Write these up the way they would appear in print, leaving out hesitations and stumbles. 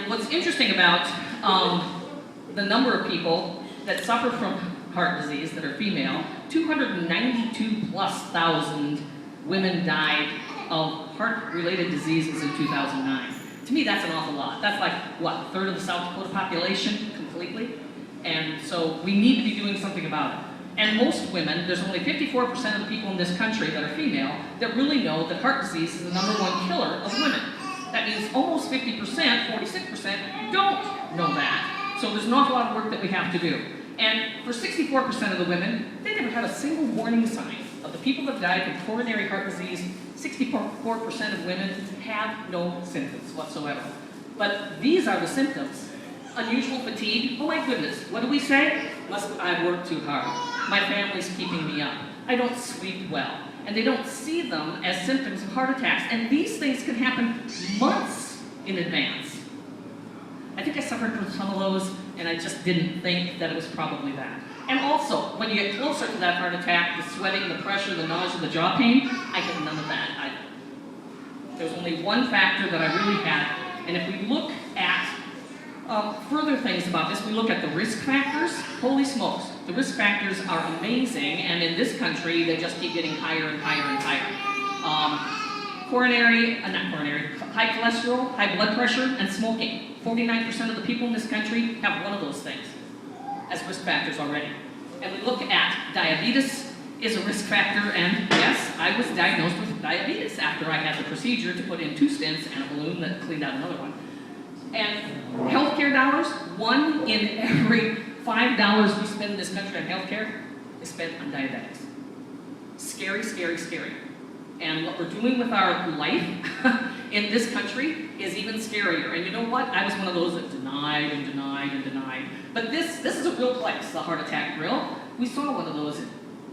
what's interesting about the number of people that suffer from heart disease that are female, 292,000+ women died of heart-related diseases in 2009. To me, that's an awful lot. That's like, what, a third of the South Dakota population completely? And so we need to be doing something about it. And most women, there's only 54% of the people in this country that are female that really know that heart disease is the #1 killer of women. That means almost 50%, 46%, don't know that. So there's an awful lot of work that we have to do. And for 64% of the women, they never had a single warning sign. Of the people that died from coronary heart disease, 64% of women have no symptoms whatsoever. But these are the symptoms. Unusual fatigue, oh my goodness, what do we say? I've worked too hard. My family's keeping me up. I don't sleep well. And they don't see them as symptoms of heart attacks. And these things can happen months in advance. I think I suffered from some of those, and I just didn't think that it was probably that. And also, when you get closer to that heart attack, the sweating, the pressure, the nausea, the jaw pain, I had none of that either. There's only one factor that I really had, and if we look at further things about this, we look at the risk factors. Holy smokes, the risk factors are amazing, and in this country, they just keep getting higher and higher and higher. High cholesterol, high blood pressure, and smoking. 49% of the people in this country have one of those things as risk factors already. And we look at diabetes is a risk factor, and yes, I was diagnosed with diabetes after I had the procedure to put in 2 stents and a balloon that cleaned out another one. And healthcare dollars, 1 in every $5 we spend in this country on healthcare is spent on diabetics. Scary, scary, scary. And what we're doing with our life in this country is even scarier. And you know what? I was one of those that denied and denied and denied. But this is a real place, the heart attack drill. We saw one of those,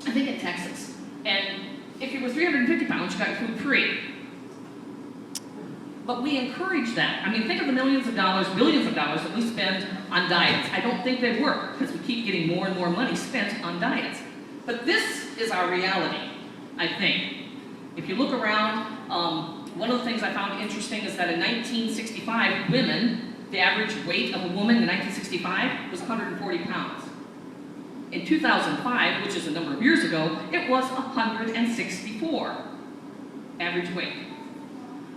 I think in Texas. And if you were 350 pounds, you got food free. But we encourage that. I mean, think of the millions of dollars, billions of dollars that we spend on diets. I don't think they work because we keep getting more and more money spent on diets. But this is our reality, I think. If you look around, one of the things I found interesting is that in 1965, women, the average weight of a woman in 1965 was 140 pounds. In 2005, which is a number of years ago, it was 164 average weight.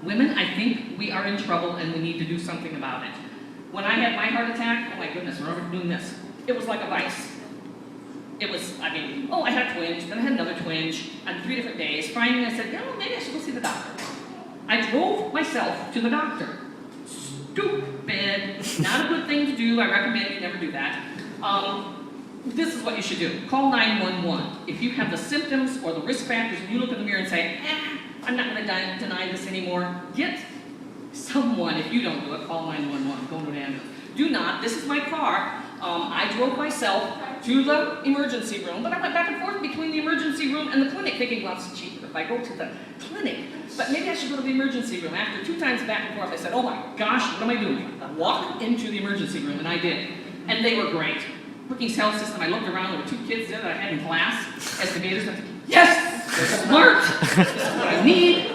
Women, I think we are in trouble and we need to do something about it. When I had my heart attack, oh my goodness, we're already doing this. It was like a vice. It was, I had a twinge, then I had another twinge on 3 different days. Finally, I said, maybe I should go see the doctor. I drove myself to the doctor. Stupid, not a good thing to do. I recommend you never do that. This is what you should do. Call 911. If you have the symptoms or the risk factors and you look in the mirror and say, I'm not going to deny this anymore, get someone, if you don't do it, call 911, go to an ambulance. Do not, this is my car. I drove myself to the emergency room, but I went back and forth between the emergency room and the clinic thinking, well, it's cheaper if I go to the clinic, but maybe I should go to the emergency room. After 2 times back and forth, I said, oh my gosh, what am I doing? Walk into the emergency room, and I did. And they were great. Brookings Health System, I looked around, there were 2 kids there that I had in class as debaters. I'm thinking, yes, they're smart, this is what I need.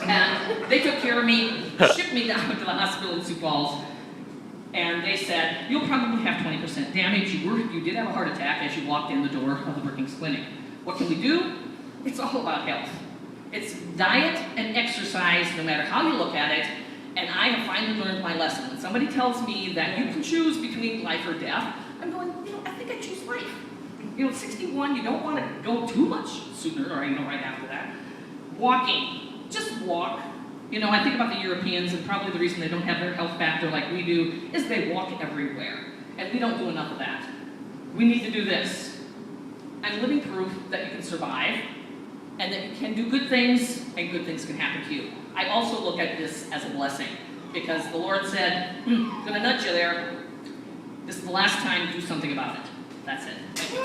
And they took care of me, shipped me down to the hospital in Sioux Falls, and they said, you'll probably have 20% damage. You did have a heart attack as you walked in the door of the Brookings Clinic. What can we do? It's all about health. It's diet and exercise, no matter how you look at it, and I have finally learned my lesson. When somebody tells me that you can choose between life or death, I'm going, I think I choose life. 61, you don't want to go too much sooner, or right after that. Walking, just walk. I think about the Europeans, and probably the reason they don't have their health factor like we do is they walk everywhere. And we don't do enough of that. We need to do this. I'm living proof that you can survive, and that you can do good things, and good things can happen to you. I also look at this as a blessing, because the Lord said, I'm going to nudge you there. This is the last time to do something about it. That's it. Thank you.